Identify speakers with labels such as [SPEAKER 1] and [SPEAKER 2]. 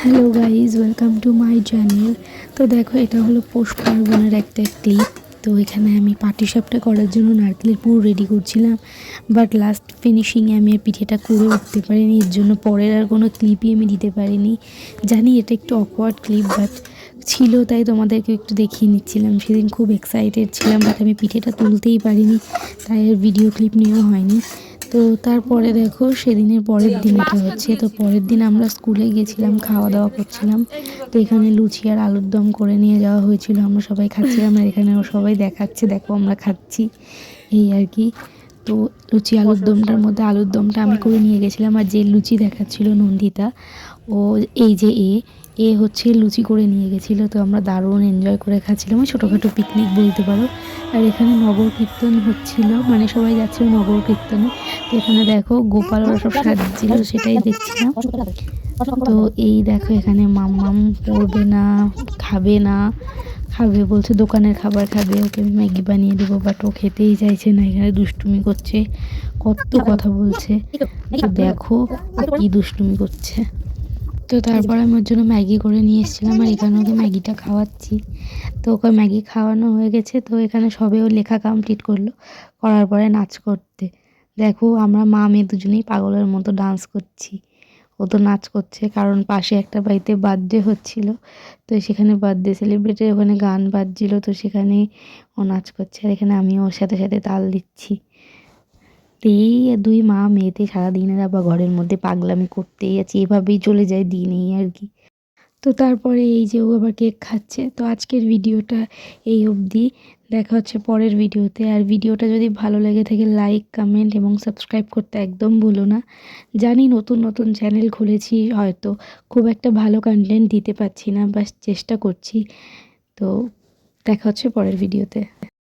[SPEAKER 1] Hello guys, welcome to my channel. তো দেখো, এটা হলো পৌষ পার্বণের একটা ক্লিপ। তো এখানে আমি পাটিসাপটা করার জন্য নারকেলের পুরো রেডি করছিলাম, বাট লাস্ট ফিনিশিংয়ে আমি আর পিঠেটা করে উঠতে পারিনি। এর জন্য পরের আর কোনো ক্লিপই আমি দিতে পারিনি। জানি এটা একটু অকওয়ার্ড ক্লিপ, বাট ছিল তাই তোমাদেরকে একটু দেখিয়ে নিচ্ছিলাম। সেদিন খুব এক্সাইটেড ছিলাম, বাট আমি পিঠেটা তুলতেই পারিনি, তাই আর ভিডিও ক্লিপ নেওয়া হয়নি। তো তারপরে দেখো, সেদিনের পরের দিন এটা হচ্ছে। তো পরের দিন আমরা স্কুলে গেছিলাম, খাওয়া দাওয়া করছিলাম। তো এখানে লুচি আর আলুর দম করে নিয়ে যাওয়া হয়েছিল, আমরা সবাই খাচ্ছিলাম। আর এখানেও সবাই দেখাচ্ছে, দেখো আমরা খাচ্ছি, এই আর কি। তো লুচি আলুর দমটার মধ্যে আলুর দমটা আমি করে নিয়ে গেছিলাম, আর যে লুচি দেখাচ্ছিল নন্দিতা, ও এই যে এ হচ্ছে লুচি করে নিয়ে গেছিলো। তো আমরা দারুণ এনজয় করে খাচ্ছিলাম, ওই ছোটোখাটো পিকনিক বলতে পারো। আর এখানে নগর কীর্তন হচ্ছিল, মানে সবাই যাচ্ছিল নগর কীর্তনে। তো এখানে দেখো গোপাল ওরা সব সাজছিল, সেটাই দেখছিলাম। তো এই দেখো, এখানে মাম্মাম পড়বে না, খাবে না, খাবে বলছে, দোকানের খাবার খাবে, ওকে আমি ম্যাগি বানিয়ে দেবো, বাট ও খেতেই চাইছে না। এখানে দুষ্টুমি করছে, কত কথা বলছে। তো দেখো কি দুষ্টুমি করছে। তো তারপর আমি ওর জন্য ম্যাগি করে নিয়ে এসেছিলাম, আর এখানে ওকে ম্যাগিটা খাওয়াচ্ছি। তো ওকে ম্যাগি খাওয়ানো হয়ে গেছে। তো এখানে সবেও লেখা কমপ্লিট করলো, করার পরে নাচ করতে। দেখো, আমরা মা মেয়ে দুজনেই পাগলের মতো ডান্স করছি। ও তো নাচ করছে, কারণ পাশে একটা বাড়িতে বার্থডে হচ্ছিল। তো সেখানে বার্থডে সেলিব্রেটে ওখানে গান বাজছিল, তো সেখানে ও নাচ করছে, আর এখানে আমিও ওর সাথে সাথে তাল দিচ্ছি। তো এই দুই মা মেয়েতে সারাদিনের আবার ঘরের মধ্যে পাগলামি করতেই আছি, এভাবেই চলে যায় দিন, এই আর কি। তো তারপরে এই যে ও আবার কেক খাচ্ছে। তো আজকের ভিডিওটা এই অবধি, দেখা হচ্ছে পরের ভিডিওতে। আর ভিডিওটা যদি ভালো লেগে থাকে, লাইক, কমেন্ট এবং সাবস্ক্রাইব করতে একদম ভুলো না। জানি নতুন নতুন চ্যানেল খুলেছি, হয়তো খুব একটা ভালো কন্টেন্ট দিতে পারছি না, বাস চেষ্টা করছি। তো দেখা হচ্ছে পরের ভিডিওতে।